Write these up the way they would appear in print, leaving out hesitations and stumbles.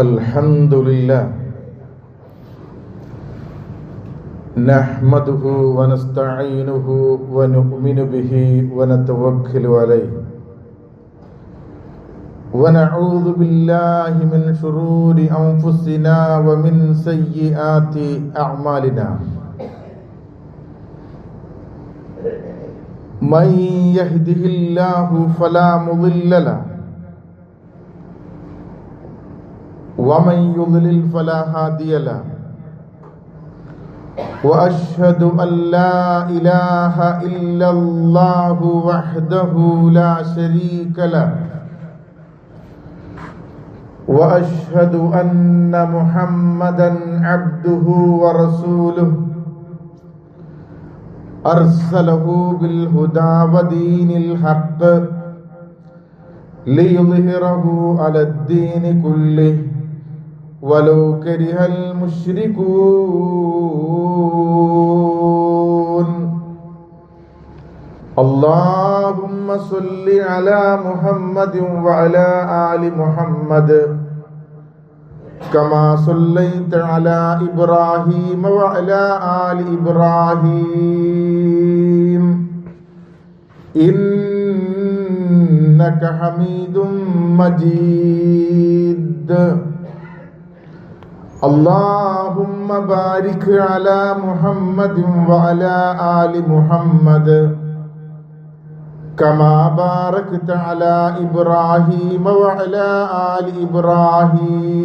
الحمد لله نحمده ونستعينه ونؤمن به ونتوكل عليه ونعوذ بالله من شرور أنفسنا ومن سيئات أعمالنا من يهده الله فلا مضل له ومن يضلل فلا هادي له وأشهد أن لا إله إلا الله وحده لا شريك له وأشهد أن محمدا عبده ورسوله أرسله بالهدى ودين الحق ليظهره على الدين كله ولو كره المشركون اللهم صل على محمد وعلى آل محمد كما صليت على إبراهيم وعلى آل إبراهيم إنك حميد مجيد اللهم بارك على محمد وعلى آل محمد كما باركت على إبراهيم وعلى آل إبراهيم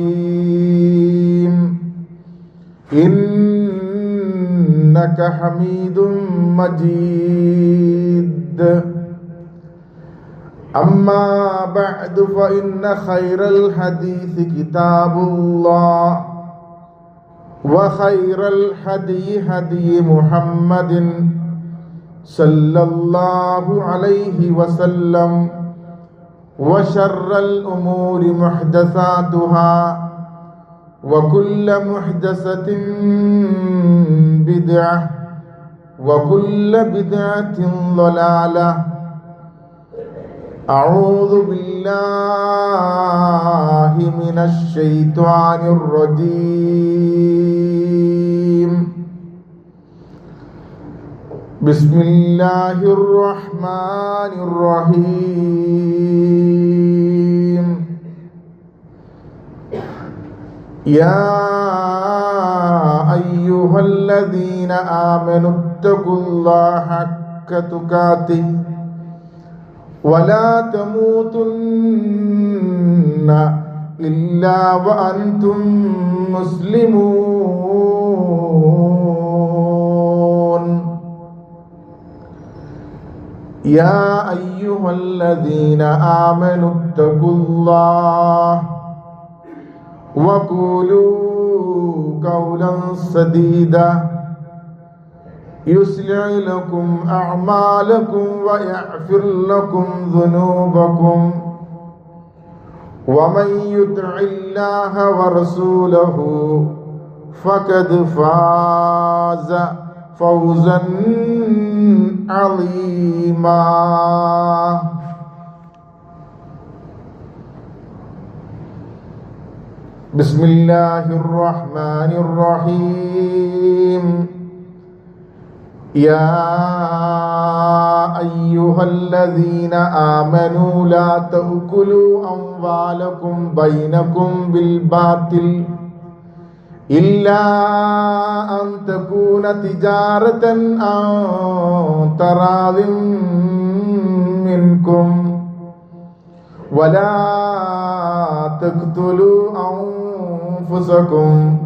إنك حميد مجيد أما بعد فإن خير الحديث كتاب الله وخير الهدي هدي محمد صلى الله عليه وسلم وشر الأمور محدثاتها وكل محدثة بدعة وكل بدعة ضلالة أعوذ بالله من الشيطان الرجيم بسم الله الرحمن الرحيم يا أيها الذين آمنوا اتقوا الله حق تقاته ولا تموتن إلا وأنتم مسلمون يا أيها الذين آمنوا اتقوا الله وقولوا قولا سديدا يصلح لكم أعمالكم ويغفر لكم ذنوبكم ومن يطع الله ورسوله فقد فاز فوزا عظيما بسم الله الرحمن الرحيم يا أيها الذين آمنوا لا تأكلوا أموالكم بينكم بالباطل إلا أن تكون تجارة عن تراض منكم ولا تقتلوا أنفسكم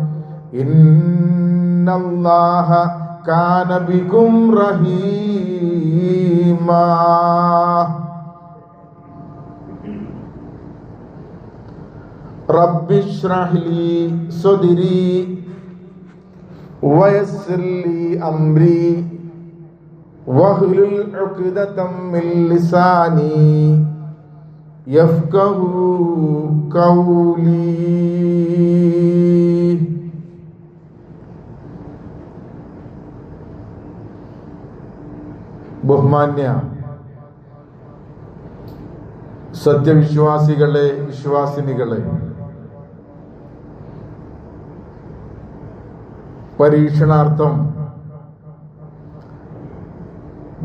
إن الله كان بكم رحيما رب اشرح لي صدري ويسر لي أمري واحلل عقدة من لساني يفقهوا قولي ബഹുമാന്യ സത്യവിശ്വാസികളെ, വിശ്വാസിനികളെ, പരീക്ഷണാർത്ഥം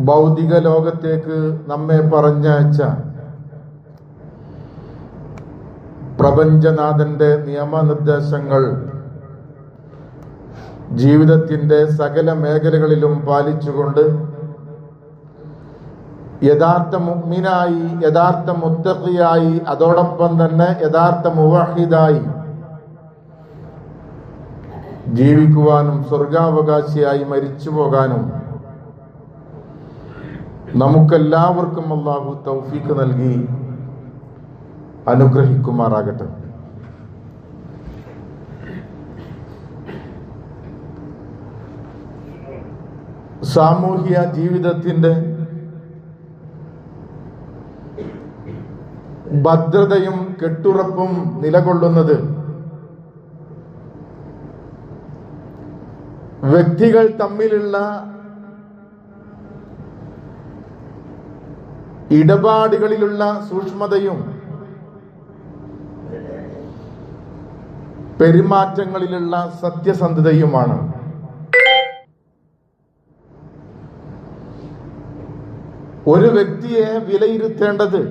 ഭൗതിക ലോകത്തേക്ക് നമ്മെ പറഞ്ഞയച്ച പ്രപഞ്ചനാഥന്റെ നിയമനിർദ്ദേശങ്ങൾ ജീവിതത്തിന്റെ സകല മേഖലകളിലും പാലിച്ചുകൊണ്ട് യഥാർത്ഥ മുഅ്മിനായി, യഥാർത്ഥ മുത്തഖിയായി, അതോടൊപ്പം തന്നെ യഥാർത്ഥ മുവഹിദായി ജീവിക്കുവാനും സ്വർഗാവകാശിയായി മരിച്ചു പോകാനും നമുക്കെല്ലാവർക്കും അല്ലാഹു തൗഫീഖ് നൽകി അനുഗ്രഹിക്കുമാറാകട്ടെ. സാമൂഹ്യ ജീവിതത്തിന്റെ ഭദ്രതയും കെട്ടുറപ്പും നിലകൊള്ളുന്നത് വ്യക്തികൾ തമ്മിലുള്ള ഇടപാടുകളിലുള്ള സൂക്ഷ്മതയും പെരുമാറ്റങ്ങളിലുള്ള സത്യസന്ധതയുമാണ്. ഒരു വ്യക്തിയെ വിലയിരുത്തേണ്ടത്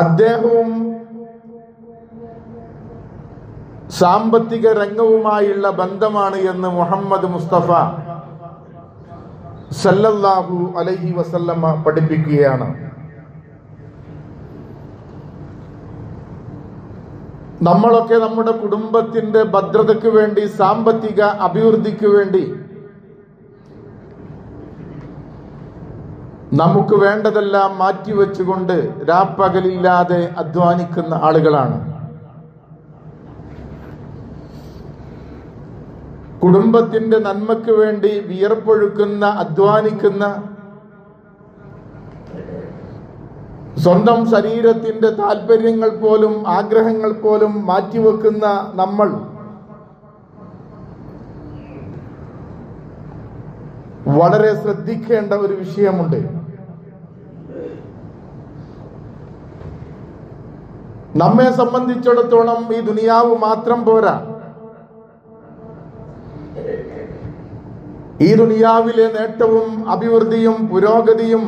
അദ്ദേഹവും സാമ്പത്തിക രംഗവുമായുള്ള ബന്ധമാണ് എന്ന് മുഹമ്മദ് മുസ്തഫ സല്ലല്ലാഹു അലൈഹി വസല്ലമ പഠിപ്പിക്കുകയാണ്. നമ്മളൊക്കെ നമ്മുടെ കുടുംബത്തിന്റെ ഭദ്രതയ്ക്ക് വേണ്ടി, സാമ്പത്തിക അഭിവൃദ്ധിക്ക് വേണ്ടി നമുക്ക് വേണ്ടതെല്ലാം മാറ്റിവെച്ചുകൊണ്ട് രാപ്പകലില്ലാതെ അധ്വാനിക്കുന്ന ആളുകളാണ്. കുടുംബത്തിന്റെ നന്മയ്ക്ക് വേണ്ടി വിയർപ്പൊഴുക്കുന്ന, അധ്വാനിക്കുന്ന, സ്വന്തം ശരീരത്തിന്റെ താല്പര്യങ്ങൾ പോലും ആഗ്രഹങ്ങൾ പോലും മാറ്റിവെക്കുന്ന നമ്മൾ വളരെ ശ്രദ്ധിക്കേണ്ട ഒരു വിഷയമുണ്ട്. നമ്മെ സംബന്ധിച്ചിടത്തോളം ഈ ദുനിയാവ് മാത്രം പോരാ. ഈ ദുനിയാവിലെ നേട്ടവും അഭിവൃദ്ധിയും പുരോഗതിയും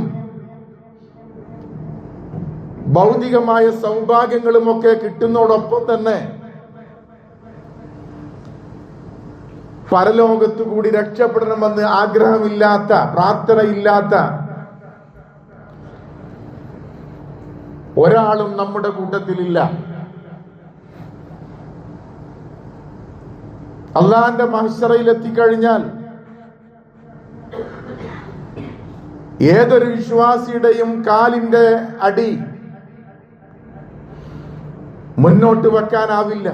ഭൗതികമായ സൗഭാഗ്യങ്ങളുമൊക്കെ കിട്ടുന്നതോടൊപ്പം തന്നെ പരലോകത്തുകൂടി രക്ഷപ്പെടണമെന്ന് ആഗ്രഹമില്ലാത്ത, പ്രാർത്ഥനയില്ലാത്ത ഒരാളും നമ്മുടെ കൂട്ടത്തിലില്ല. അള്ളാന്റെ മഹ്ശറയിൽ എത്തിക്കഴിഞ്ഞാൽ ഏതൊരു വിശ്വാസിയുടെയും കാലിന്റെ അടി മുന്നോട്ട് വെക്കാനാവില്ല.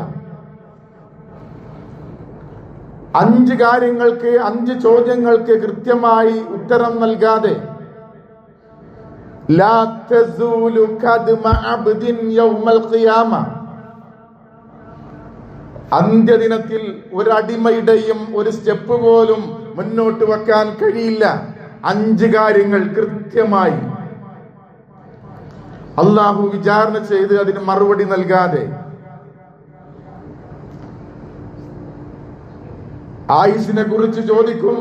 5 കാര്യങ്ങൾക്ക്, 5 ചോദ്യങ്ങൾക്ക് കൃത്യമായി ഉത്തരം നൽകാതെ ലാ തസൂലു ഖദ്മ അബ്ദിൻ യൗമൽ ഖിയാമ, അന്ത്യദിനത്തിൽ ഒരു അടിമയുടെയും ഒരു സ്റ്റെപ്പ് പോലും മുന്നോട്ട് വെക്കാൻ കഴിയില്ല. 5 കാര്യങ്ങൾ കൃത്യമായി അള്ളാഹു വിചാരണ ചെയ്ത് അതിന് മറുപടി നൽകാതെ. ആയുസിനെ കുറിച്ച് ചോദിക്കും,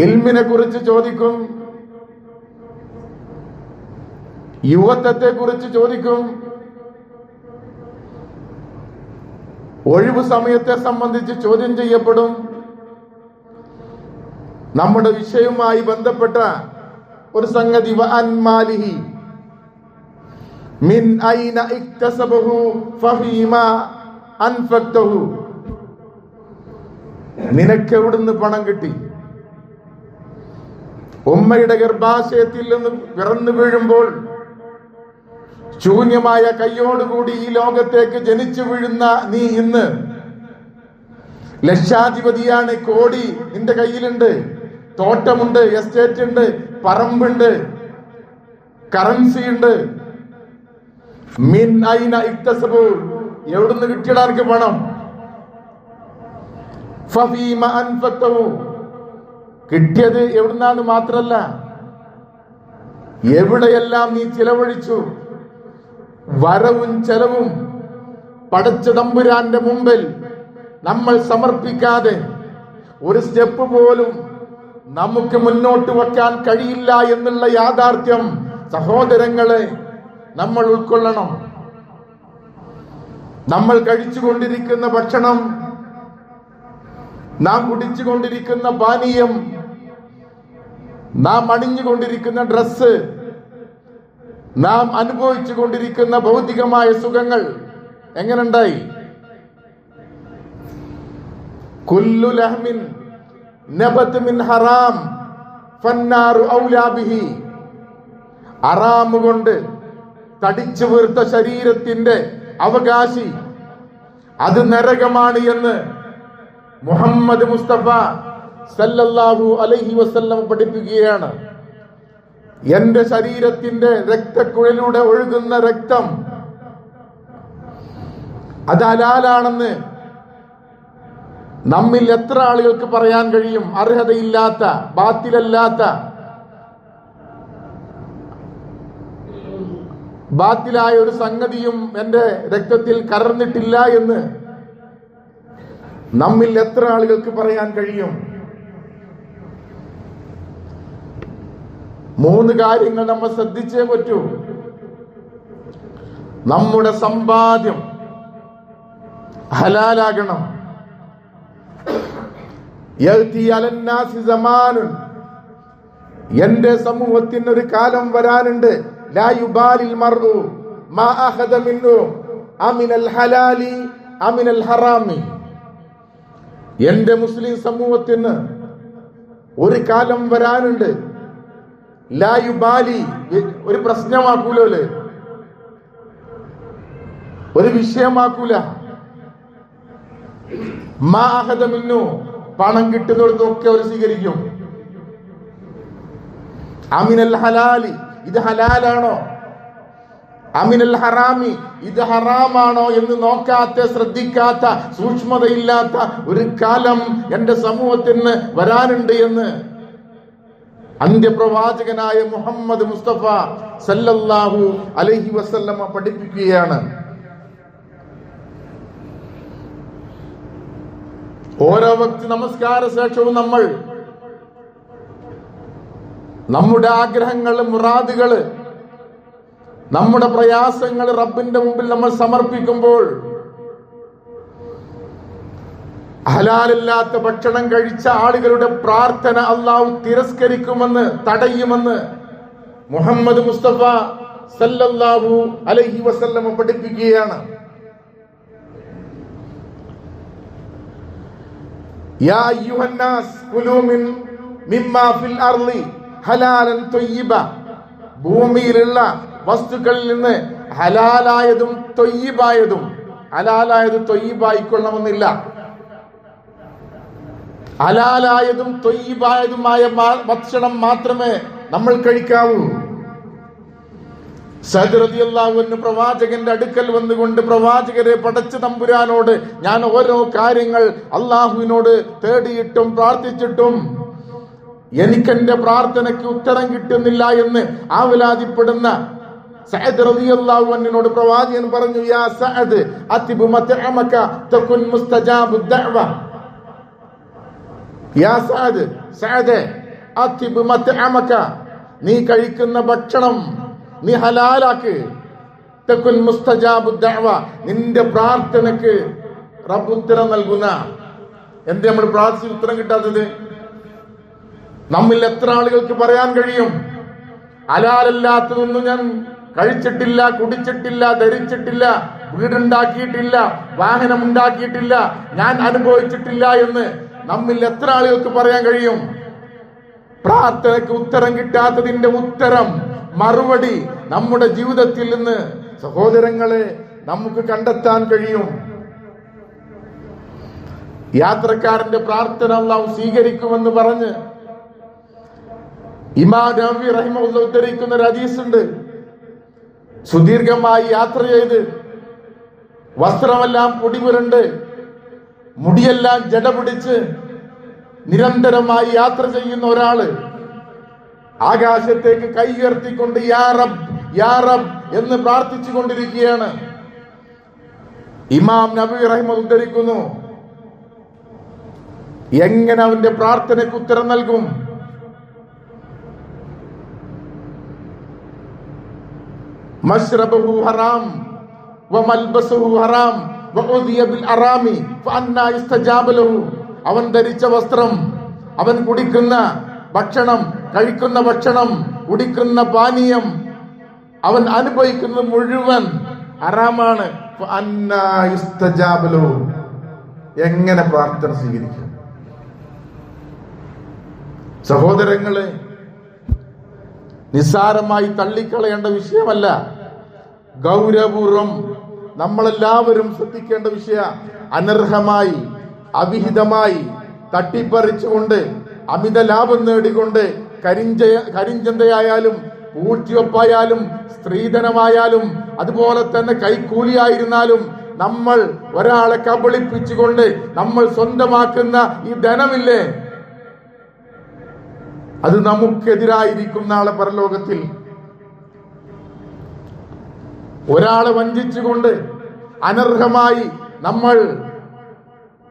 ഇൽമിനെ കുറിച്ച് ചോദിക്കും, യുവത്വത്തെ കുറിച്ച് ചോദിക്കും, ഒഴിവു സമയത്തെ സംബന്ധിച്ച് ചോദ്യം ചെയ്യപ്പെടും. നമ്മുടെ വിഷയവുമായി ബന്ധപ്പെട്ട ഒരു സംഗതി, വഅൻ മാലിഹി മിൻ ഐന ഇക്തസബഹു ഫഫീമാ അൻഫഖ്തഹു, നിനക്ക് എവിടുന്ന് പണം കിട്ടി? ഉമ്മയുടെ ഗർഭാശയത്തിൽ നിന്ന് പിറന്നു വീഴുമ്പോൾ ശൂന്യമായ കൈയോടുകൂടി ഈ ലോകത്തേക്ക് ജനിച്ചു വീഴുന്ന നീ ഇന്ന് ലക്ഷാധിപതിയാണ്. കോടി നിന്റെ കയ്യിലുണ്ട്, തോട്ടമുണ്ട്, എസ്റ്റേറ്റ് ഉണ്ട്, പറമ്പുണ്ട്, കറൻസി ഉണ്ട്. മിൻ ഐന ഇക്തസബു, എവിടുന്ന് കിട്ടിയടാ എനിക്ക് പണം? ഫഫീമ അൻഫഖ്തഹു, കിട്ടിയത് എവിടുന്നാന്ന് മാത്രല്ല, എവിടെയെല്ലാം നീ ചിലവഴിച്ചു, വരവും ചെലവും പടച്ച തമ്പുരാന്റെ മുമ്പിൽ നമ്മൾ സമർപ്പിക്കാതെ ഒരു സ്റ്റെപ്പ് പോലും നമുക്ക് മുന്നോട്ട് വെക്കാൻ കഴിയില്ല എന്നുള്ള യാഥാർത്ഥ്യം സഹോദരങ്ങളെ നമ്മൾ ഉൾക്കൊള്ളണം. നമ്മൾ കഴിച്ചുകൊണ്ടിരിക്കുന്ന ഭക്ഷണം, നാം കുടിച്ചുകൊണ്ടിരിക്കുന്ന പാനീയം, നാം അണിഞ്ഞുകൊണ്ടിരിക്കുന്ന ഡ്രസ്സ്, നാം അനുഭവിച്ചു കൊണ്ടിരിക്കുന്ന ഭൗതികമായ സുഖങ്ങൾ എങ്ങനെയുണ്ടായി? കുല്ലു ലഹ്മിൻ നബത് മിൻ ഹറാം ഫന്നാറു ഔലാ ബിഹി. ഹറാമ് കൊണ്ട് തടിച്ചു വീർത്ത ശരീരത്തിന്റെ അവകാശി അത് നരകമാണ് എന്ന് മുഹമ്മദ് മുസ്തഫ സല്ലല്ലാഹു അലൈഹി വസല്ലം പഠിപ്പിക്കുകയാണ്. എന്റെ ശരീരത്തിന്റെ രക്തക്കുഴലിലൂടെ ഒഴുകുന്ന രക്തം അത് ഹലാലാണെന്ന് നമ്മിൽ എത്ര ആളുകൾക്ക് പറയാൻ കഴിയും? അർഹതയില്ലാത്ത, ബാത്തിലായ ഒരു സംഗതിയും എന്റെ രക്തത്തിൽ കലർന്നിട്ടില്ല എന്ന് നമ്മിൽ എത്ര ആളുകൾക്ക് പറയാൻ കഴിയും? 3 കാര്യങ്ങൾ നമ്മൾ ശ്രദ്ധിച്ചേ പറ്റൂ. നമ്മുടെ സമ്പാദ്യം ഹലാലാകണം. എന്റെ സമൂഹത്തിന് ഒരു കാലം വരാനുണ്ട്. ലാ യുബാലിൽ മർഉ മാ അഖദ മിൻഹു അമിനൽ ഹലാലി അമിനൽ ഹറാമി. എന്റെ മുസ്ലിം സമൂഹത്തിന് ഒരു കാലം വരാനുണ്ട്. ലാ യുബാലി ഒരു പ്രശ്നമാക്കൂലോ, ഒരു വിഷയമാക്കൂല. മാ അഖദ മിൻഹു പണം കിട്ടുന്നതൊക്കെ അവർ സ്വീകരിക്കും. അമിനൽ ഹലാലി ഇത് ഹലാലാണോ, അമിനൽ ഹറാമി ഇത് ഹറാമാണോ എന്ന് നോക്കാത്ത, ശ്രദ്ധിക്കാത്ത, സൂക്ഷ്മതയില്ലാത്ത ഒരു കാലം എന്റെ സമൂഹത്തിന് വരാനുണ്ട് എന്ന് അന്ത്യപ്രവാചകനായ മുഹമ്മദ് മുസ്തഫ സല്ലല്ലാഹു അലൈഹി വസല്ലമ പഠിപ്പിക്കുകയാണ്. ഓരോ വക്ത് നമസ്കാര ശേഷവും നമ്മൾ നമ്മുടെ ആഗ്രഹങ്ങള്, മുറാദുകള്, നമ്മുടെ പ്രയാസങ്ങൾ റബ്ബിന്റെ മുമ്പിൽ നമ്മൾ സമർപ്പിക്കുമ്പോൾ ഹലാലില്ലാത്ത ഭക്ഷണം കഴിച്ച ആളുകളുടെ പ്രാർത്ഥന അല്ലാഹു തിരസ്കരിക്കുമെന്ന്, തടയുമെന്ന് മുഹമ്മദ് മുസ്തഫ സല്ലല്ലാഹു അലൈഹി വസല്ലം പഠിപ്പിക്കുകയാണ്. യാ അയ്യുഹന്നാസ് കുലൂ മിമ്മാ ഫിൽ അർളി ഹലാലൻ ത്വയ്യിബ. ഭൂമിയിലുള്ള വസ്തുക്കളിൽ നിന്ന് ഹലാലായതും ത്വയ്യിബായതും, ഹലാലായത് ത്വയ്യിബായിക്കൊള്ളണമെന്നില്ല, ഹലാലായതും ത്വയ്യിബായതുമായ ഭക്ഷണം മാത്രമേ നമ്മൾ കഴിക്കാവൂ. സഅദ് റളിയല്ലാഹു അൻഹു പ്രവാചകന്റെ അടുക്കൽ വന്നുകൊണ്ട്, പ്രവാചകരെ പടച്ച തമ്പുരാനോട് ഞാൻ ഓരോ കാര്യങ്ങൾ അള്ളാഹുവിനോട് തേടിയിട്ടും പ്രാർത്ഥിച്ചിട്ടും എനിക്കെന്റെ പ്രാർത്ഥനയ്ക്ക് ഉത്തരം കിട്ടുന്നില്ല എന്ന് ആവലാതിപ്പെടുന്ന സഅദ് റളിയല്ലാഹു അൻഹുവിനോട് പ്രവാചകൻ പറഞ്ഞു, യാ സഅദ് അതിബ് മത്അമക തകുൻ മുസ്തജാബു ദഅവ. യാ സഅദ്, സഅദേ, അതിബ് മത്അമക, നീ കഴിക്കുന്ന ഭക്ഷണം നീ ഹലാലാക്ക്. തകുൻ മുസ്തജാബു ദഅവ, നിന്റെ പ്രാർത്ഥനക്ക് റബ്ബ് ഉത്തരം നൽകുന്ന. എന്തേ നമ്മൾ പ്രാർത്ഥിച്ച് ഉത്തരം കിട്ടാത്തത്? നമ്മിൽ എത്ര ആളുകൾക്ക് പറയാൻ കഴിയും, ഹലാലല്ലാത്തതൊന്നും ഞാൻ കഴിച്ചിട്ടില്ല, കുടിച്ചിട്ടില്ല, ധരിച്ചിട്ടില്ല, വീടുണ്ടാക്കിയിട്ടില്ല, വാഹനം ഉണ്ടാക്കിയിട്ടില്ല, ഞാൻ അനുഭവിച്ചിട്ടില്ല എന്ന് നമ്മിൽ എത്ര ആളുകൾക്ക് പറയാൻ കഴിയും? പ്രാർത്ഥനയ്ക്ക് ഉത്തരം കിട്ടാത്തതിന്റെ ഉത്തരം, മറുപടി നമ്മുടെ ജീവിതത്തിൽ നിന്ന് സഹോദരങ്ങളെ നമുക്ക് കണ്ടെത്താൻ കഴിയും. യാത്രക്കാരന്റെ പ്രാർത്ഥന അല്ലാഹു സ്വീകരിക്കുമെന്ന് പറഞ്ഞ് ഇമാം നവവി റഹിമഹുല്ലാഹ് ഉദ്ധരിക്കുന്ന ഒരു ഹദീസ് ഉണ്ട്. സുദീർഘമായി യാത്ര ചെയ്ത് വസ്ത്രമെല്ലാം പൊടിപുരണ്ട്, മുടിയെല്ലാം ജട പിടിച്ച് നിരന്തരമായി യാത്ര ചെയ്യുന്ന ഒരാള് ആകാശത്തേക്ക് കൈ ഉയർത്തിക്കൊണ്ട് യാ റബ്ബ് യാ റബ്ബ് എന്ന് പ്രാർത്ഥിച്ചു കൊണ്ടിരിക്കുകയാണ്. ഇമാം നബവി റഹിമഹുല്ലാഹ് ഉദ്ധരിക്കുന്നു, എങ്ങനെ അവന്റെ പ്രാർത്ഥനയ്ക്ക് ഉത്തരം നൽകും? മശ്റബഹു ഹറാം വമൽബസുഹു ഹറാം വഉദിയ ബിൽ അറാമി ഫഅന്നാ യുസ്തജാബു ലഹു. അവൻ ധരിച്ച വസ്ത്രം, അവൻ കുടിക്കുന്ന ഭക്ഷണം, കഴിക്കുന്ന ഭക്ഷണം, കുടിക്കുന്ന പാനീയം, അവൻ അനുഭവിക്കുന്നത് മുഴുവൻ ഹറാമാണ്. ഫഅന്നാ യുസ്തജാബു ലഹു. എങ്ങനെ പ്രാർത്ഥന സ്വീകരിക്കും? സഹോദരങ്ങളെ, നിസ്സാരമായി തള്ളിക്കളയേണ്ട വിഷയമല്ല, ഗൗരവപൂർവം നമ്മളെല്ലാവരും ശ്രദ്ധിക്കേണ്ട വിഷയ. അനർഹമായി, അവിഹിതമായി തട്ടിപ്പറിച്ചുകൊണ്ട് അമിത ലാഭം നേടിക്കൊണ്ട് കരിഞ്ചന്തയായാലും പൂഴ്ത്തിവെപ്പായാലും സ്ത്രീധനമായാലും അതുപോലെ തന്നെ കൈക്കൂലിയായിരുന്നാലും നമ്മൾ ഒരാളെ കബളിപ്പിച്ചുകൊണ്ട് നമ്മൾ സ്വന്തമാക്കുന്ന ഈ ധനമില്ലേ, അത് നമുക്കെതിരായിരിക്കും നാളെ പരലോകത്തിൽ. ഒരാളെ വഞ്ചിച്ചുകൊണ്ട് അനർഹമായി നമ്മൾ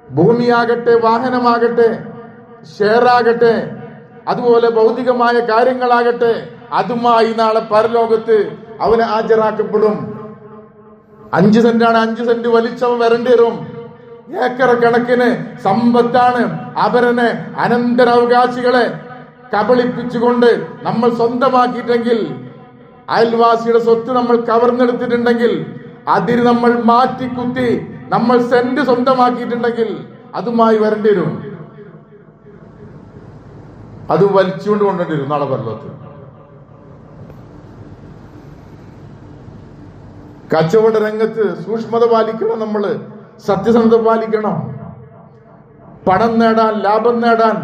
ഭൂമിയാകട്ടെ, വാഹനമാകട്ടെ, ഷെയറാകട്ടെ, അതുപോലെ ഭൗതികമായ കാര്യങ്ങളാകട്ടെ, അതുമായി നാളെ പരലോകത്ത് അവന് ഹാജരാക്കപ്പെടും. 5 സെന്റാണ്, 5 സെന്റ് വലിച്ചവൻ വരേണ്ടി വരും. ഏക്കർ കണക്കിന് സമ്പത്താണ് അവരനെ അനന്തരാവകാശികളെ കബളിപ്പിച്ചുകൊണ്ട് നമ്മൾ സ്വന്തമാക്കിയിട്ടെങ്കിൽ, അയൽവാസിയുടെ സ്വത്ത് നമ്മൾ കവർന്നെടുത്തിട്ടുണ്ടെങ്കിൽ, അതിന് നമ്മൾ മാറ്റിക്കുത്തി നമ്മൾ സെന്റ് സ്വന്തമാക്കിയിട്ടുണ്ടെങ്കിൽ അതുമായി വരേണ്ടി വരും. അത് വലിച്ചുകൊണ്ട് കൊണ്ടേണ്ടി വരും നാളെ പരലോകത്ത്. കച്ചവട രംഗത്ത് സൂക്ഷ്മത പാലിക്കണം, നമ്മള് സത്യസന്ധത പാലിക്കണം. പണം നേടാൻ, ലാഭം നേടാൻ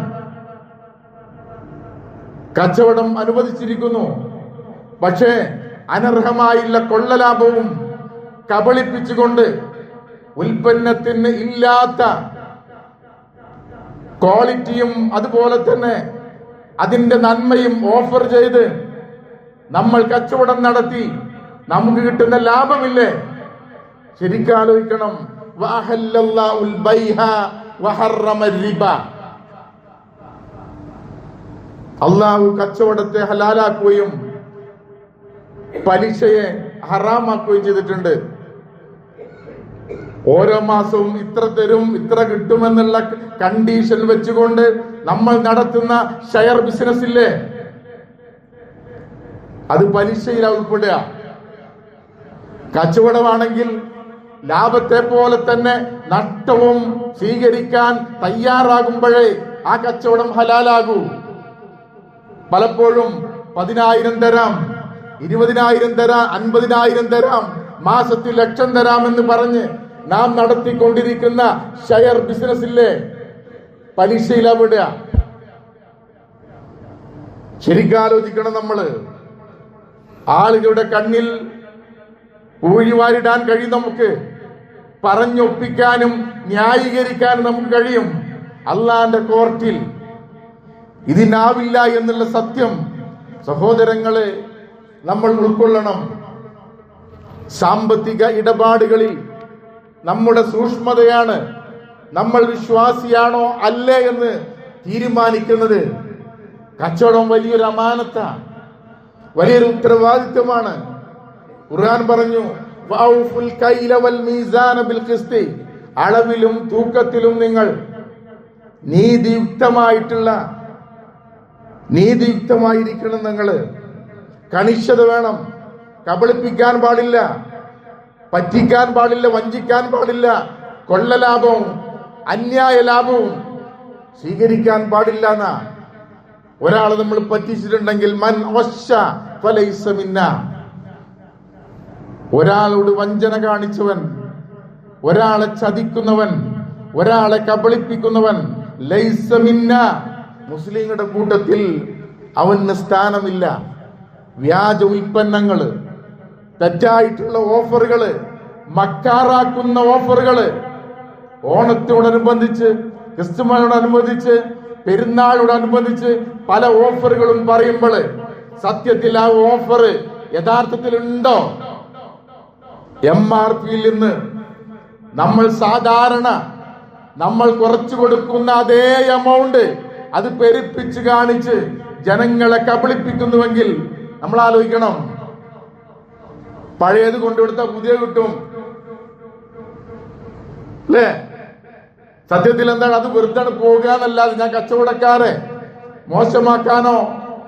കച്ചവടം അനുവദിച്ചിരിക്കുന്നു. പക്ഷേ അനർഹമായുള്ള കൊള്ളലാഭവും കബളിപ്പിച്ചുകൊണ്ട് ഉൽപ്പന്നത്തിന് ഇല്ലാത്ത ക്വാളിറ്റിയും അതുപോലെ തന്നെ അതിന്റെ നന്മയും ഓഫർ ചെയ്ത് നമ്മൾ കച്ചവടം നടത്തി നമുക്ക് കിട്ടുന്ന ലാഭമില്ലേ, ശരിക്കാലോചിക്കണം. വഅഹല്ലല്ലാഹുൽ ബൈഅ വഹറമ റിബ. അള്ളാഹു കച്ചവടത്തെ ഹലാലാക്കുകയും പലിശയെ ഹറാമാക്കുകയും ചെയ്തിട്ടുണ്ട്. ഓരോ മാസവും ഇത്ര തരും, ഇത്ര കിട്ടുമെന്നുള്ള കണ്ടീഷൻ വെച്ചുകൊണ്ട് നമ്മൾ നടത്തുന്ന ഷെയർ ബിസിനസ് ഇല്ലേ, അത് പലിശയിൽ ഉൾപ്പെടുക. കച്ചവടമാണെങ്കിൽ ലാഭത്തെ പോലെ തന്നെ നഷ്ടവും സ്വീകരിക്കാൻ തയ്യാറാകുമ്പോഴേ ആ കച്ചവടം ഹലാലാകൂ. പലപ്പോഴും 10,000 തരാം, 20,000 തരാം, 50,000 തരാം, മാസത്തിൽ 1,00,000 തരാമെന്ന് പറഞ്ഞ് നാം നടത്തിക്കൊണ്ടിരിക്കുന്ന ഷെയർ ബിസിനസ് ഇല്ലേ, പലിശയിലാവിടുക. ശരിക്കാലോചിക്കണം. നമ്മള് ആളുകളുടെ കണ്ണിൽ ഊഴിവാരിടാൻ കഴിയും, നമുക്ക് പറഞ്ഞൊപ്പിക്കാനും ന്യായീകരിക്കാനും നമുക്ക് കഴിയും. അള്ളാന്റെ കോർട്ടിൽ ഇതിനാവില്ല എന്നുള്ള സത്യം സഹോദരങ്ങളെ നമ്മൾ ഉൾക്കൊള്ളണം. സാമ്പത്തിക ഇടപാടുകളിൽ നമ്മുടെ സൂക്ഷ്മതയാണ് നമ്മൾ വിശ്വാസിയാണോ അല്ലേ എന്ന് തീരുമാനിക്കുന്നത്. കച്ചവടം വലിയൊരു അമാനത്താണ്, വലിയൊരു ഉത്തരവാദിത്വമാണ്. ഖുർആൻ പറഞ്ഞു, വഔഫുൽ കൈല വൽ മീസാന ബിൽ ഖിസ്തി. അളവിലും തൂക്കത്തിലും നിങ്ങൾ നീതിയുക്തമായിരിക്കണം. നിങ്ങള് കണിശത വേണം. കബളിപ്പിക്കാൻ പാടില്ല, പറ്റിക്കാൻ പാടില്ല, വഞ്ചിക്കാൻ പാടില്ല. കൊള്ളലാഭവും അന്യായ ലാഭവും സ്വീകരിക്കാൻ പാടില്ല എന്നാ. ഒരാളെ നമ്മൾ പറ്റിച്ചിട്ടുണ്ടെങ്കിൽ മൻ വശ ഫലൈസ മിന്ന. ഒരാളോട് വഞ്ചന കാണിച്ചവൻ, ഒരാളെ ചതിക്കുന്നവൻ, ഒരാളെ കബളിപ്പിക്കുന്നവൻ ലൈസ മിന്ന, മുസ്ലിങ്ങളുടെ കൂട്ടത്തിൽ അവന് സ്ഥാനമില്ല. വ്യാജ ഉൽപ്പന്നങ്ങള്, തെറ്റായിട്ടുള്ള ഓഫറുകള്, മക്കാറാക്കുന്ന ഓഫറുകള്, ഓണത്തോടനുബന്ധിച്ച്, ക്രിസ്തുമസിനോടനുബന്ധിച്ച്, പെരുന്നാളോടനുബന്ധിച്ച് പല ഓഫറുകളും പറയുമ്പോൾ സത്യത്തിൽ ആ ഓഫർ യഥാർത്ഥത്തിൽ ഉണ്ടോ? MRP നിന്ന് നമ്മൾ കുറച്ചു കൊടുക്കുന്ന അതേ എമൗണ്ട് അത് പെരുപ്പിച്ച് കാണിച്ച് ജനങ്ങളെ കബളിപ്പിക്കുന്നുവെങ്കിൽ നമ്മൾ ആലോചിക്കണം. പഴയത് കൊണ്ടുകൊടുത്ത പുതിയ കിട്ടും അല്ലേ? സത്യത്തിൽ എന്താണ്? അത് വെറുതെ പോകുക എന്നല്ലാതെ ഞാൻ കച്ചവടക്കാരെ മോശമാക്കാനോ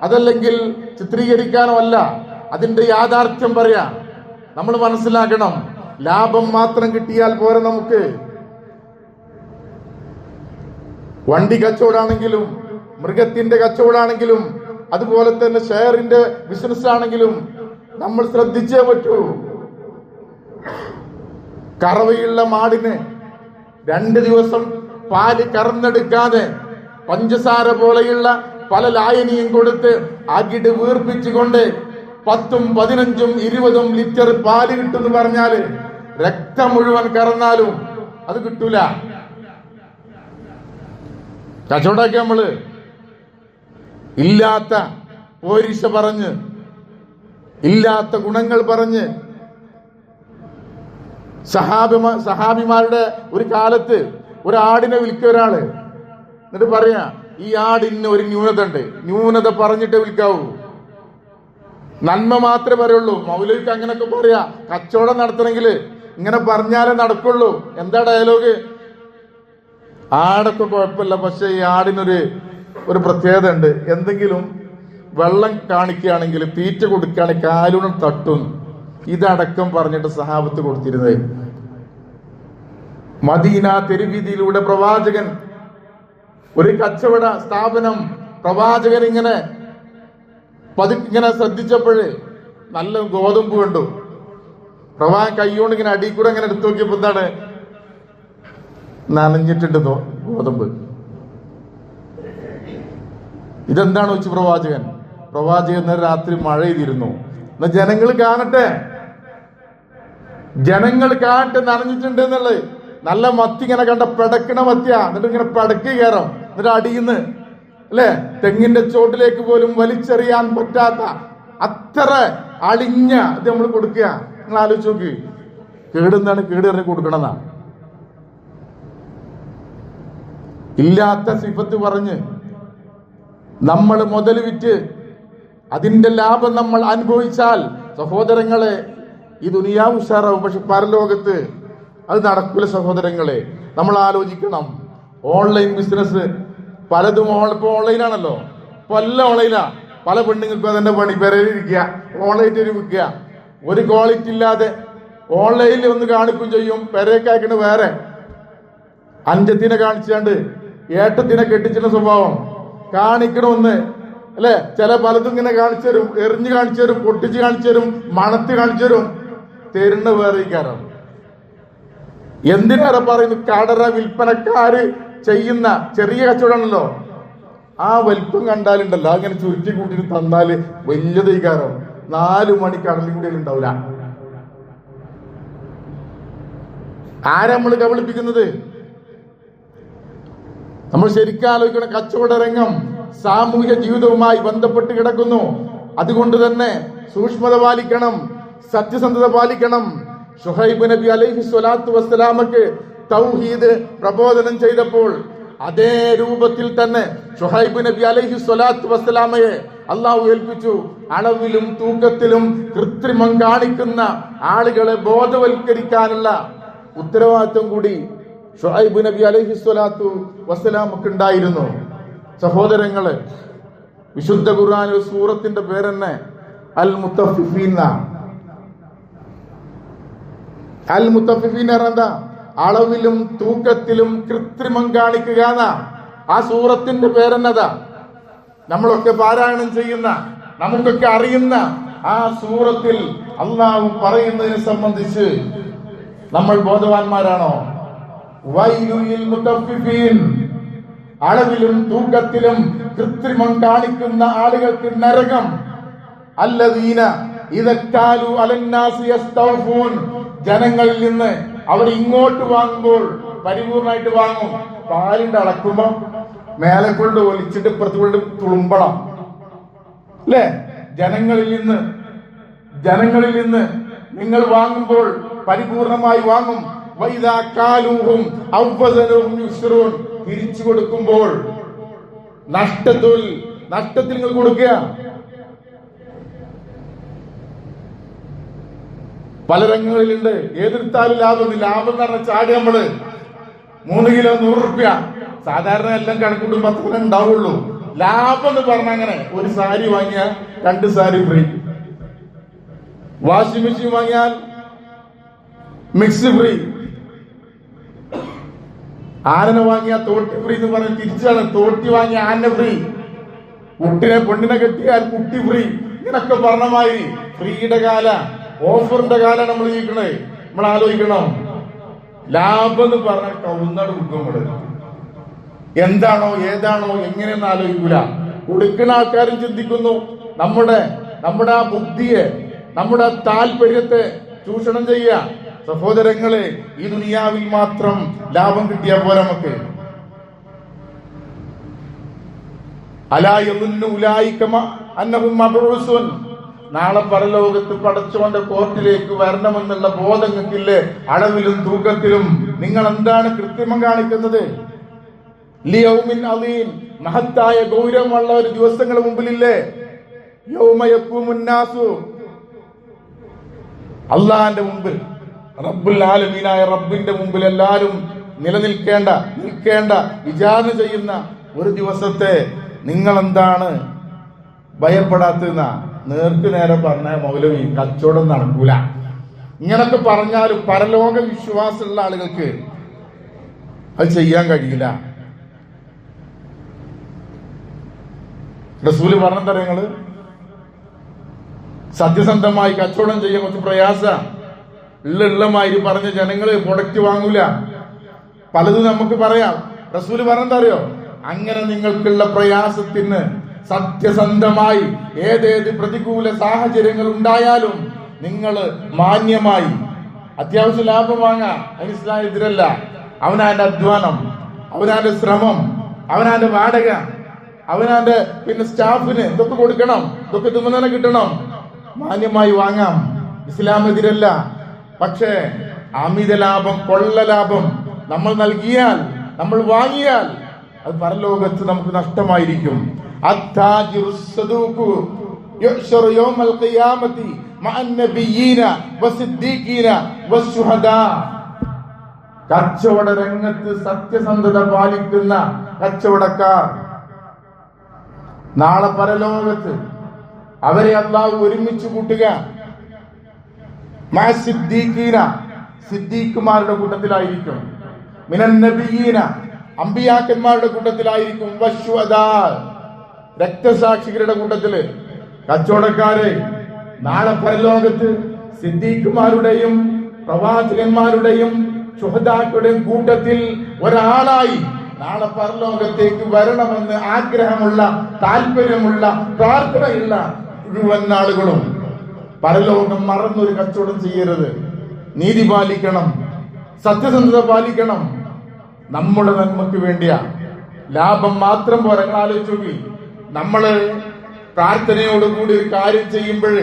അതല്ലെങ്കിൽ ചിത്രീകരിക്കാനോ അല്ല, അതിന്റെ യാഥാർത്ഥ്യം പറയാ. നമ്മൾ മനസ്സിലാക്കണം, ലാഭം മാത്രം കിട്ടിയാൽ പോരെ നമുക്ക്. വണ്ടി കച്ചവടാണെങ്കിലും മൃഗത്തിന്റെ കച്ചവടാണെങ്കിലും അതുപോലെ തന്നെ ഷെയറിന്റെ ബിസിനസ് ആണെങ്കിലും നമ്മൾ ശ്രദ്ധിച്ചേ പറ്റൂ. കറവയുള്ള മാടിന് 2 ദിവസം പാല് കറന്നെടുക്കാതെ പഞ്ചസാര പോലെയുള്ള പല ലായനിയും കൊടുത്ത് അകിട് വീർപ്പിച്ചുകൊണ്ട് 10, 15, 20 ലിറ്റർ പാല് കിട്ടുമെന്ന് പറഞ്ഞാല് രക്തം മുഴുവൻ കറന്നാലും അത് കിട്ടൂല. കച്ചവടമൊക്കെ നമ്മള് ഇല്ലാത്ത പോരിശ പറഞ്ഞ് ഇല്ലാത്ത ഗുണങ്ങൾ പറഞ്ഞ് സഹാബിമാരുടെ ഒരു കാലത്ത് ഒരു ആടിനെ വിൽക്കുക ഒരാള്. എന്നിട്ട് പറയാ, ഈ ആടിന് ഒരു ന്യൂനത ഉണ്ട്, ന്യൂനത പറഞ്ഞിട്ട് വിൽക്കാവൂ, നന്മ മാത്രമേ പറയുള്ളൂ. മൗലവിക്ക് അങ്ങനൊക്കെ പറയാ, കച്ചവടം നടത്തണമെങ്കിൽ ഇങ്ങനെ പറഞ്ഞാലേ നടക്കുള്ളൂ. എന്താ ഡയലോഗ്? ആടൊക്കെ കുഴപ്പമില്ല, പക്ഷെ ഈ ആടിനൊരു പ്രത്യേകത ഉണ്ട്. എന്തെങ്കിലും വെള്ളം കാണിക്കുകയാണെങ്കിൽ തീറ്റ കൊടുക്കുകയാണെങ്കിൽ കാലുണം തട്ടും. ഇതടക്കം പറഞ്ഞിട്ട് സഹാബത്ത് കൊടുത്തിരുന്നത്. മദീന തെരുവീതിയിലൂടെ പ്രവാചകൻ ഒരു കച്ചവട സ്ഥാപനം പ്രവാചകൻ ഇങ്ങനെ ശ്രദ്ധിച്ചപ്പോഴേ നല്ല ഗോതമ്പ് കണ്ടു. പ്രവാചകൻ കൈകൊണ്ട് ഇങ്ങനെ അടി കൂടെ ഇങ്ങനെ എടുത്തു നോക്കിയപ്പോ എന്താണ്? നനഞ്ഞിട്ടുണ്ട് ഗോതമ്പ്. ഇതെന്താണ് വെച്ച് പ്രവാചകൻ രാത്രി മഴ ചെയ്തിരുന്നു. എന്നാ ജനങ്ങൾ കാണട്ടെ നനഞ്ഞിട്ടുണ്ട് എന്നുള്ളത്. നല്ല മത്തി ഇങ്ങനെ കണ്ട പെടക്കണ മത്തിയ, എന്നിട്ട് ഇങ്ങനെ പെടക്ക് കയറും, എന്നിട്ട് അടിയുന്ന് അല്ലെ തെങ്ങിന്റെ ചോട്ടിലേക്ക് പോലും വലിച്ചെറിയാൻ പറ്റാത്ത അത്ര അളിഞ്ഞ ഇത് നമ്മൾ കൊടുക്കുക. നിങ്ങൾ ആലോചിച്ച് നോക്ക്, കേടെന്താണ്? കേട് ഇറങ്ങി കൊടുക്കണമെന്നാ. ഇല്ലാത്ത സിഫത്ത് പറഞ്ഞ് നമ്മൾ മുതൽ വിറ്റ് അതിന്റെ ലാഭം നമ്മൾ അനുഭവിച്ചാൽ സഹോദരങ്ങളെ ഈ ദുനിയാവ് ഉഷാറാവും. പക്ഷെ പരലോകത്ത് അത് നടക്കൂല സഹോദരങ്ങളെ. നമ്മൾ ആലോചിക്കണം. ഓൺലൈൻ ബിസിനസ് പലതും ഇപ്പൊ ഓൺലൈനാണല്ലോ, എല്ലാം ഓൺലൈനാ. പല പെണ്ണുങ്ങൾക്ക് അതെന്റെ പണി പെരയിലിരിക്കുക, ഓൺലൈനിൽ വിൽക്കുക. ഒരു ക്വാളിറ്റി ഇല്ലാതെ ഓൺലൈനിൽ ഒന്ന് കാണിക്കും ചെയ്യും, പെരേക്കാക്കണ് വേറെ. അഞ്ചത്തിനെ കാണിച്ചാണ്ട് ഏട്ടത്തിനെ കെട്ടിച്ചിട്ട സ്വഭാവം കാണിക്കണമെന്ന് അല്ലെ? ചില പലതും ഇങ്ങനെ കാണിച്ചു തരും, എറിഞ്ഞ് കാണിച്ചു തരും, പൊട്ടിച്ച് കാണിച്ചു തരും, മണത്ത് കാണിച്ചു തരും. തരുന്ന വേറെ കാരം. എന്തിനേറെ പറയുന്നു? കടറ വിൽപ്പനക്കാര് ചെയ്യുന്ന ചെറിയ കച്ചവടമാണല്ലോ, ആ വലിപ്പം കണ്ടാലുണ്ടല്ലോ, അങ്ങനെ ചുരുട്ടി കൂട്ടിട്ട് തന്നാല് വലിയത് ഈ കാരം 4 മണി കടലിൽ കൂടി ഉണ്ടാവില്ല. ആരാ നമ്മൾ കബളിപ്പിക്കുന്നത്? നമ്മൾ ശരിക്കും ആലോചിക്കണം. കച്ചവട രംഗം സാമൂഹ്യ ജീവിതവുമായി ബന്ധപ്പെട്ട് കിടക്കുന്നു. അതുകൊണ്ട് തന്നെ സൂക്ഷ്മത പാലിക്കണം, സത്യസന്ധത പാലിക്കണം. ഷുഹൈബ് നബി അലൈഹി സ്വലാത്തു വസ്സലാമക്ക് തൗഹീദ് പ്രബോധനം ചെയ്തപ്പോൾ അതേ രൂപത്തിൽ തന്നെ ഷുഹൈബ് നബി അലൈഹി സ്വലാത്തു വസ്സലാമയെ അള്ളാഹു ഏൽപ്പിച്ചു. അളവിലും തൂക്കത്തിലും കൃത്രിമം കാണിക്കുന്ന ആളുകളെ ബോധവൽക്കരിക്കാനുള്ള ഉത്തരവാദിത്വം കൂടി ഷുഹൈബ് നബി അലൈഹി സ്വലാത്തു വസ്സലാമക്ക് ഉണ്ടായിരുന്നു. സഹോദരങ്ങളെ, വിശുദ്ധ ഖുർആൻ ഒരു സൂറത്തിന്റെ പേര് തന്നെ അൽ മുത്തഫിഫീൻ. അൽ മുത്തഫിഫീൻ എന്താ? അളവിലും തൂക്കത്തിലും കൃത്രിമം കാണിക്കുക എന്നാ ആ സൂറത്തിന്റെ പേരെന്നതാ. നമ്മളൊക്കെ പാരായണം ചെയ്യുന്ന, നമുക്കൊക്കെ അറിയുന്ന ആ സൂറത്തിൽ അള്ളാഹു പറയുന്നതിനെ സംബന്ധിച്ച് നമ്മൾ ബോധവാന്മാരാണോ? വൈലുൽ മുത്തഫിഫീൻ, അളവിലും തൂക്കത്തിലും കൃത്രിമം കാണിക്കുന്ന ആളുകൾക്ക് നരകം. അല്ലദീന ഇദക്കാലു അലന്നാസി യസ്തൗഫൂൻ, ജനങ്ങളിൽ നിന്ന് അവർ ഇങ്ങോട്ട് വാങ്ങുമ്പോൾ പരിപൂർണമായിട്ട് വാങ്ങും. പാലിന്റെ അളക്കുമ്പോ മേലെ കൊണ്ട് ഒലിച്ചിട്ട് ഇപ്പുറത്ത് കൊണ്ട് തുളുമ്പണം അല്ലെ? ജനങ്ങളിൽ നിന്ന് ജനങ്ങളിൽ നിന്ന് നിങ്ങൾ വാങ്ങുമ്പോൾ പരിപൂർണമായി വാങ്ങും. വൈദാ കാലൂഹും ഔവദനഹും യുസ്റൂൻ, തിരിച്ചു കൊടുക്കുമ്പോൾ നഷ്ടത്തിൽ നിങ്ങൾ കൊടുക്കുക. പല രംഗങ്ങളിലുണ്ട്. ഏതെടുത്താലും ലാഭം എന്ന് പറഞ്ഞ ചാടി നമ്മള് 3 കിലോ 100 റുപ്യ സാധാരണ എല്ലാം കണക്കൂട്ടും 10 ഉണ്ടാവുള്ളൂ. ലാഭം എന്ന് പറഞ്ഞ അങ്ങനെ ഒരു സാരി വാങ്ങിയാൽ 2 സാരി ഫ്രീ, വാഷിംഗ് മെഷീൻ വാങ്ങിയാൽ മിക്സ് ഫ്രീ, ആനനെ വാങ്ങിയാൽ തോട്ടി ഫ്രീ എന്ന് പറഞ്ഞ തിരിച്ചാണ്. തോട്ടി വാങ്ങിയ ആന ഫ്രീ, പെണ്ണിനെ കെട്ടിയാൽ കുട്ടി ഫ്രീ. ഇങ്ങനൊക്കെ പറഞ്ഞമാതിരി ഫ്രീയുടെ കാല, ഓഫറിന്റെ കാലാണ് നമ്മൾ ജീവിക്കണേ. നമ്മൾ ആലോചിക്കണം, ലാഭം എന്ന് പറഞ്ഞാൽ കവുന്നട് കൊടുക്കും. എന്താണോ ഏതാണോ എങ്ങനെയെന്ന് ആലോചിക്കൂല. കൊടുക്കുന്ന ആൾക്കാരും ചിന്തിക്കുന്നു നമ്മുടെ ആ ബുദ്ധിയെ, നമ്മുടെ താല്പര്യത്തെ ചൂഷണം ചെയ്യുക. സഹോദരങ്ങളെ, ഈ ദുനിയാവിൽ മാത്രം ലാഭം കിട്ടിയാൽ പോരാ നമുക്ക്. നാളെ പരലോകത്ത് പടച്ചോന്റെ കോർട്ടിലേക്ക് വരണമെന്നുള്ള ബോധം നിങ്ങൾക്കില്ലേ? അളവിലും തൂക്കത്തിലും നിങ്ങൾ എന്താണ് കൃത്രിമം കാണിക്കുന്നത്? ലിയൗമിൻ അലീം, മഹത്തായ ഗൗരവമുള്ള ഒരു ദിവസങ്ങൾ മുമ്പിലില്ലേ? യൗമ യഖൂമുൻ നാസു, അള്ളാന്റെ മുമ്പിൽ, റബ്ബുൽ ആലമീനായ റബ്ബിന്റെ മുമ്പിൽ എല്ലാവരും നിൽക്കേണ്ട വിചാരണ ചെയ്യുന്ന ഒരു ദിവസത്തെ നിങ്ങൾ എന്താണ് ഭയപ്പെടാത്ത? നേർക്ക് നേരെ പറഞ്ഞ മൗലവി കച്ചവടം നടക്കൂല. ഇങ്ങനൊക്കെ പറഞ്ഞാലും പരലോക വിശ്വാസമുള്ള ആളുകൾക്ക് അത് ചെയ്യാൻ കഴിയില്ല. റസൂല് പറഞ്ഞെന്താ, നിങ്ങള് സത്യസന്ധമായി കച്ചവടം ചെയ്യാൻ കുറച്ച് പ്രയാസ ഉള്ളമാതിരി പറഞ്ഞ ജനങ്ങള് പ്രൊഡക്റ്റ് വാങ്ങൂല. പലതും നമുക്ക് പറയാം. റസൂല് പറഞ്ഞെന്താ അറിയോ? അങ്ങനെ നിങ്ങൾക്കുള്ള പ്രയാസത്തിന് സത്യസന്ധമായി ഏതേത് പ്രതികൂല സാഹചര്യങ്ങൾ ഉണ്ടായാലും നിങ്ങൾ മാന്യമായി അത്യാവശ്യം ലാഭം വാങ്ങാം. അതിന് ഇസ്ലാം എതിരല്ല. അവനാന്റെ അധ്വാനം, അവനാന്റെ ശ്രമം, അവനാന്റെ വാടക, അവനാന്റെ സ്റ്റാഫിന് ഇതൊക്കെ കൊടുക്കണം, ഇതൊക്കെ തുമ്മനെ കിട്ടണം. മാന്യമായി വാങ്ങാം, ഇസ്ലാം എതിരല്ല. പക്ഷേ അമിത ലാഭം, കൊള്ള ലാഭം നമ്മൾ നൽകിയാൽ, നമ്മൾ വാങ്ങിയാൽ അത് പരലോകത്ത് നമുക്ക് നഷ്ടമായിരിക്കും. കച്ചവട രംഗത്ത് സത്യസന്ധത പാലിക്കുന്ന കച്ചവടക്കാർ നാളെ പരലോകത്ത് അവരെ അല്ലാഹു ഒരുമിച്ച് കൂട്ടുക. സിദ്ദീഖുമാരുടെ കൂട്ടത്തിലായിരിക്കും, മിനൻ നബിയീന അമ്പിയാക്കന്മാരുടെ കൂട്ടത്തിലായിരിക്കും, വശുഹദാ രക്തസാക്ഷികളുടെ കൂട്ടത്തില്. കച്ചവടക്കാരെ നാളെ പരലോകത്ത് സിദ്ദീഖുമാരുടെയും പ്രവാചകന്മാരുടെയും ശുഹദാക്കളുടെയും കൂട്ടത്തിൽ ഒരാളായി നാളെ പരലോകത്തേക്ക് വരണമെന്ന് ആഗ്രഹമുള്ള, താല്പര്യമുള്ള, പ്രാർത്ഥനയുള്ള മുഴുവൻ ആളുകളും പരലോകം മറന്നൊരു കച്ചവടം ചെയ്യരുത്. നീതി പാലിക്കണം, സത്യസന്ധത പാലിക്കണം. നമ്മുടെ നന്മക്ക് വേണ്ടിയാ. ലാഭം മാത്രം പോരാ. ആലോചിച്ച് നോക്കി, നമ്മള് പ്രാർത്ഥനയോടുകൂടി ഒരു കാര്യം ചെയ്യുമ്പോൾ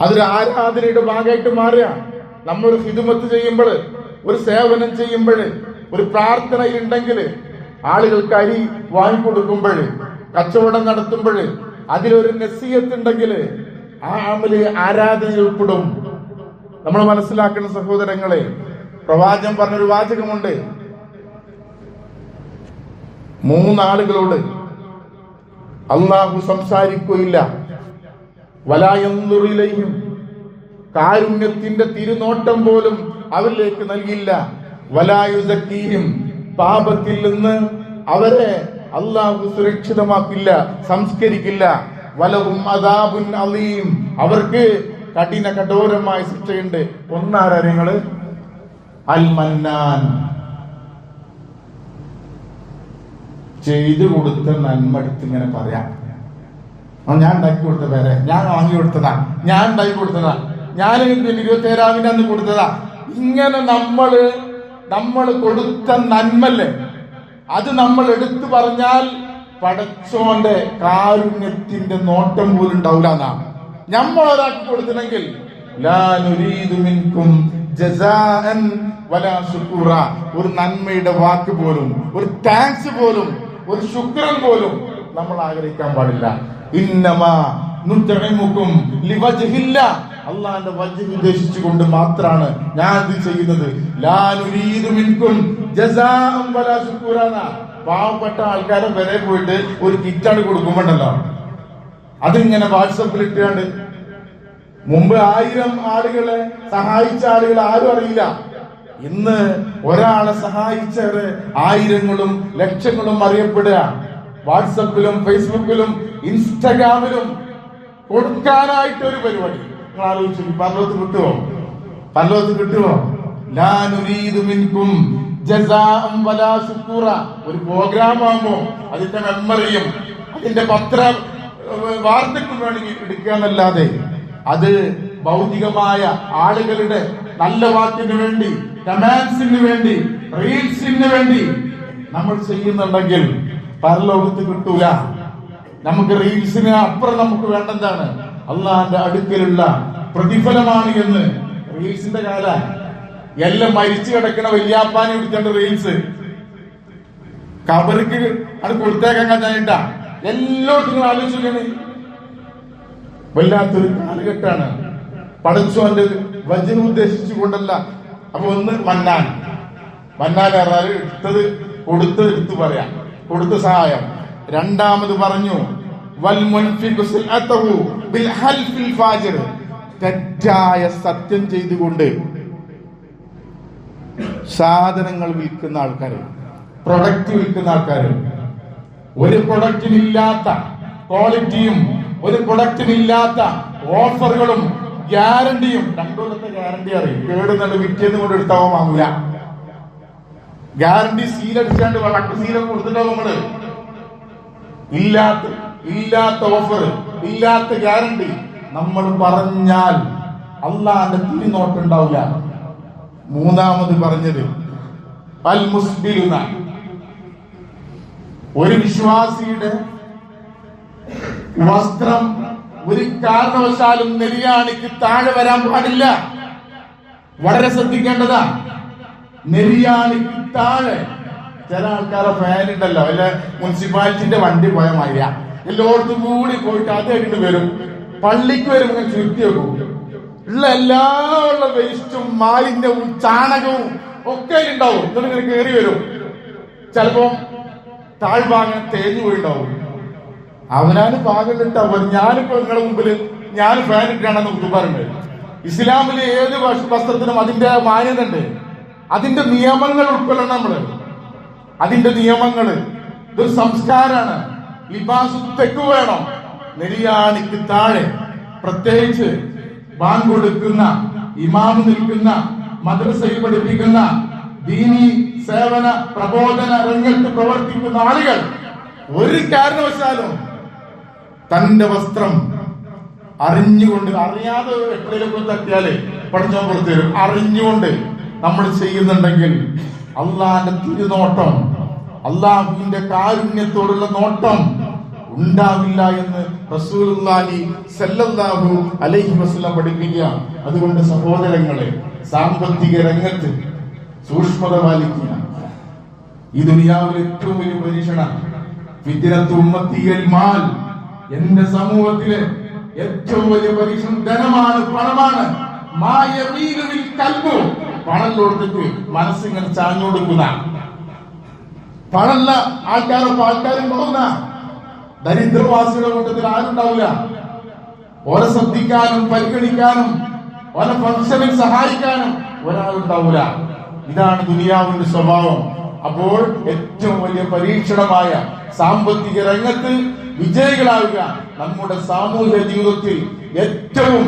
അതൊരു ആരാധനയുടെ ഭാഗമായിട്ട് മാറുക. നമ്മൾ ഹിദുമത്ത് ചെയ്യുമ്പോൾ, ഒരു സേവനം ചെയ്യുമ്പോൾ, ഒരു പ്രാർത്ഥനയുണ്ടെങ്കിൽ, ആളുകൾക്ക് അരി വാങ്ങിക്കൊടുക്കുമ്പോൾ, കച്ചവടം നടത്തുമ്പോൾ അതിലൊരു നസീഹത്ത് ഉണ്ടെങ്കിൽ ആ അമല് ആരാധനയിൽ ഉൾപ്പെടും. നമ്മൾ മനസ്സിലാക്കുന്ന സഹോദരങ്ങളെ, പ്രവാചകൻ പറഞ്ഞൊരു വാചകമുണ്ട്, 3 ആളുകളോട് അള്ളാഹു സംസാരിക്കുകയില്ല. വലായന്തുറിയിലെയും കാരുണ്യത്തിന്റെ തിരുനോട്ടം പോലും അവരിലേക്ക് നൽകില്ല. വലായുസക്കീഹിം പാപത്തിൽ നിന്ന് അവരെ അള്ളാഹു സുരക്ഷിതമാക്കില്ല, സംസ്കരിക്കില്ല. വലഹും അദാബുൻ അലീം, അവർക്ക് കഠോരമായ ശിക്ഷയുണ്ട്. ഒന്നാരങ്ങള് അൽ മന്നാൻ, ചെയ്തു കൊടുത്ത നന്മ എടുത്ത് ഇങ്ങനെ പറയാം. ഞാൻ ഉണ്ടാക്കി കൊടുത്ത പേരെ, ഞാൻ വാങ്ങി കൊടുത്തതാ, ഞാൻ ഉണ്ടാക്കി കൊടുത്തതാ, ഞാൻ 27 അന്ന് കൊടുത്തതാ. ഇങ്ങനെ നമ്മള് കൊടുത്ത നന്മല്ലേ, അത് നമ്മൾ എടുത്തു പറഞ്ഞാൽ പടച്ചോന്റെ കാരുണ്യത്തിന്റെ നോട്ടം പോലും ഉണ്ടാവില്ല എന്നാ. നമ്മളൊരാൾക്ക് കൊടുത്തില്ലെങ്കിൽ ലാ നുരീദു മിൻകും ജസാഅൻ വലാ ശുക്റ, ഒരു നന്മയുടെ വാക്ക് പോലും, ഒരു താങ്ക്സ് പോലും, ഒരു ശുക്രൻ പോലും നമ്മൾ ആഗ്രഹിക്കാൻ പാടില്ല. ഇന്നമാ നുത്ഇമുകും ലിവജ്ഹില്ല, അല്ലാഹുവിന്റെ വജ്ഹ് ഉദ്ദേശിച്ചുകൊണ്ട് മാത്രമാണ് ഞാൻ ഇത് ചെയ്യുന്നത്. ലാ നുരീദു മിൻകും ജസാഅൻ വലാ ശുക്റ. പാവപ്പെട്ട ആൾക്കാരെ വരെ പോയിട്ട് ഒരു കിറ്റാണ് കൊടുക്കുമ്പോണ്ടല്ലോ, അതിങ്ങനെ വാട്സപ്പിൽ ഇട്ടാണ്ട് മുമ്പ് 1000 ആളുകളെ സഹായിച്ച ആളുകൾ ആരും അറിയില്ല. ഇന്ന് ഒരാളെ സഹായിച്ചവര് 1000ങ്ങളും ലക്ഷങ്ങളും അറിയപ്പെടുക. വാട്സപ്പിലും ഫേസ്ബുക്കിലും ഇൻസ്റ്റഗ്രാമിലും കൊടുക്കാനായിട്ടൊരു പരിപാടി. നിങ്ങൾ ആലോചിച്ചു, പരലോകത്ത് കിട്ടുമോ? പരലോകത്ത് കിട്ടുമോ? ലാ നുരീദു മിൻകും ജസാഅൻ വലാ ശുക്റ. ഒരു പ്രോഗ്രാം ആകുമ്പോ അതിന്റെ മെമ്മറിയും അതിന്റെ വാർത്തയ്ക്കും വേണമെങ്കിൽ എടുക്കുക എന്നല്ലാതെ അത് ഭൗതികമായ ആളുകളുടെ നല്ല വാക്കിന് വേണ്ടി, കമാൻഡ്സിന് വേണ്ടി, റീൽസിന് വേണ്ടി നമ്മൾ ചെയ്യുന്നുണ്ടെങ്കിൽ പരലോകത്ത് കിട്ടൂല. നമുക്ക് റീൽസിന് അപ്പുറം നമുക്ക് വേണ്ടതാണ് അള്ളാന്റെ അടുക്കലുള്ള പ്രതിഫലമാണ് എന്ന്. റീൽസിന്റെ കാല എല്ലാം മരിച്ചു കിടക്കണ വല്യാപ്പാനെ എടുത്തേണ്ട റീൽസ് കബർക്ക് അത് കൊടുത്തേക്കാൻ കഴിഞ്ഞിട്ടാ എല്ലായിടത്തും ആലോചിക്കണേ. വല്ലാത്തൊരു കാലഘട്ടാണ്. പടച്ചോന്റെ വചനം ഉദ്ദേശിച്ചുകൊണ്ടല്ല. അപ്പൊ ഒന്ന് മന്നാൻ പറഞ്ഞാൽ എടുത്തത് എടുത്തു പറയാം, കൊടുത്ത സഹായം. രണ്ടാമത് പറഞ്ഞു വൽ മുൻഫിഖു സിൽഅതഹു ബിൽ ഹൽഫിൽ ഫാജിർ, തെറ്റായ സത്യം ചെയ്തുകൊണ്ട് സാധനങ്ങൾ വിൽക്കുന്ന ആൾക്കാര്, പ്രൊഡക്റ്റ് വിൽക്കുന്ന ആൾക്കാര്, ഒരു പ്രൊഡക്റ്റിനില്ലാത്ത ക്വാളിറ്റിയും ഒരു പ്രൊഡക്റ്റിനില്ലാത്ത ഓഫറുകളും ഗ്യാരണ്ടിയും. 2 കൊല്ലത്തെ ഗ്യാരണ്ടി അറിയും. കേടുന്നത് വിറ്റേന്ന് കൊണ്ട് എടുത്താവും വാങ്ങൂല. ഗ്യാരണ്ടി സീലടിച്ചാണ്ട് സീലൊക്കെ കൊടുത്തിട്ടാവും നമ്മള്. ഇല്ലാത്ത ഓഫർ, ഇല്ലാത്ത ഗ്യാരണ്ടി നമ്മൾ പറഞ്ഞാൽ അള്ളാന്റെ തിരിനോട്ടുണ്ടാവില്ല. മൂന്നാമത് പറഞ്ഞത് അൽ മുസ്ബിലുന, ഒരു വിശ്വാസിയുടെ വസ്ത്രം ഒരു കാരണവശാലും നെരിയാണിക്ക് താഴെ വരാൻ പാടില്ല. വളരെ ശ്രദ്ധിക്കേണ്ടതാ. നെരിയാണിക്ക് താഴെ ചില ആൾക്കാരെ ഫാൻ ഉണ്ടല്ലോ, അല്ല മുനിസിപ്പാലിറ്റിന്റെ വണ്ടി പോയ മാതിരിയ എല്ലായിടത്തും കൂടി പോയിട്ട് അത് കഴിഞ്ഞിട്ട് വരും. പള്ളിക്ക് വരും, ഇങ്ങനെ ചുരുത്തി വെക്കും. ഉള്ള എല്ലാ വേസ്റ്റും മാലിന്യവും ചാണകവും ഒക്കെ ഉണ്ടാവും. ഇങ്ങനെ കയറി വരും. ചിലപ്പോ താഴ്ഭാഗം തേഞ്ഞു പോയിണ്ടാവും. അവനാന് പാകമിട്ടാവും. ഞാനിപ്പോ നിങ്ങളുടെ മുമ്പിൽ ഞാൻ ഫാൻ ഇട്ടാണെന്ന് കുത്തുപാറുണ്ട്. ഇസ്ലാമിലെ ഏത് വസ്ത്രത്തിനും അതിന്റെ മാന്യത ഉണ്ട്, അതിന്റെ നിയമങ്ങൾ ഉൾക്കൊള്ളണം നമ്മള്. അതിന്റെ നിയമങ്ങള് ഇതൊരു സംസ്കാരാണ്. ലിബാസ് തെക്ക് വേണം. നെരിയാണിക്ക് താഴെ, പ്രത്യേകിച്ച് ബാങ്ക് കൊടുക്കുന്ന, ഇമാം നിൽക്കുന്ന, മദ്രസയിൽ പഠിപ്പിക്കുന്ന, ദീനി സേവന പ്രബോധന രംഗത്ത് പ്രവർത്തിക്കുന്ന ആളുകൾ ഒരു കാരണവശാലും തന്റെ വസ്ത്രം അറിഞ്ഞുകൊണ്ട്, അറിയാതെ എപ്പോഴേലും തട്ടിയാലേ പഠിച്ചോ പുറത്തു വരും. അറിഞ്ഞുകൊണ്ട് നമ്മൾ ചെയ്യുന്നുണ്ടെങ്കിൽ അള്ളാന്റെ തിരുനോട്ടം, അള്ളാഹുവിന്റെ കാരുണ്യത്തോടുള്ള നോട്ടം ഉണ്ടാവില്ല എന്ന് റസൂലുള്ളാഹി സ്വല്ലല്ലാഹു അലൈഹി വസല്ലം പഠിപ്പിക്കുക. അതുകൊണ്ട് സഹോദരങ്ങളെ, സാമ്പത്തിക രംഗത്ത് സൂക്ഷ്മത പാലിക്കുക. ഈ ദുനിയാവിലെ ഏറ്റവും വലിയ പരീക്ഷണം ഫിത്നത്തു ഉമ്മത്തിയൽ മാൽ. എന്റെ സമൂഹത്തിലെ ഏറ്റവും വലിയ പരീക്ഷണം ധനമാണ്, പണമാണ്. പണം കൊടുത്തിട്ട് മനസ്സിങ്ങനെ ചാഞ്ഞു കൊടുക്കുന്ന, പണല്ല ആൾക്കാരും പോകുന്ന ദരിദ്രവാസികളുടെ കൂട്ടത്തിൽ ആരുണ്ടാവില്ല. ഓരെ ശ്രദ്ധിക്കാനും പരിഗണിക്കാനും ഓരോ ഫംഗ്ഷനിൽ സഹായിക്കാനും ഒരാളുണ്ടാവില്ല. ഇതാണ് ദുനിയാവിന്റെ സ്വഭാവം. അപ്പോൾ ഏറ്റവും വലിയ പരീക്ഷണമായ സാമ്പത്തിക രംഗത്ത് വിജയികളാവുക നമ്മുടെ സാമൂഹിക ജീവിതത്തിൽ ഏറ്റവും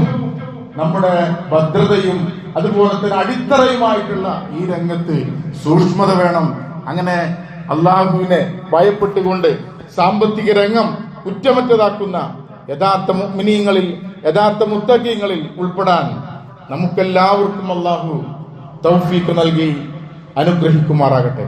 നമ്മുടെ ഭദ്രതയും അതുപോലെ തന്നെ അടിത്തറയുമായിട്ടുള്ള ഈ രംഗത്ത് സൂക്ഷ്മത വേണം. അങ്ങനെ അള്ളാഹുവിനെ ഭയപ്പെട്ടുകൊണ്ട് സാമ്പത്തിക രംഗം കുറ്റമറ്റതാക്കുന്ന യഥാർത്ഥ മുഅ്മിനീങ്ങളിൽ, യഥാർത്ഥ മുത്തഖീങ്ങളിൽ ഉൾപ്പെടാൻ നമുക്കെല്ലാവർക്കും അള്ളാഹു തൗഫീഖ് നൽകി അനുഗ്രഹിക്കുമാറാകട്ടെ.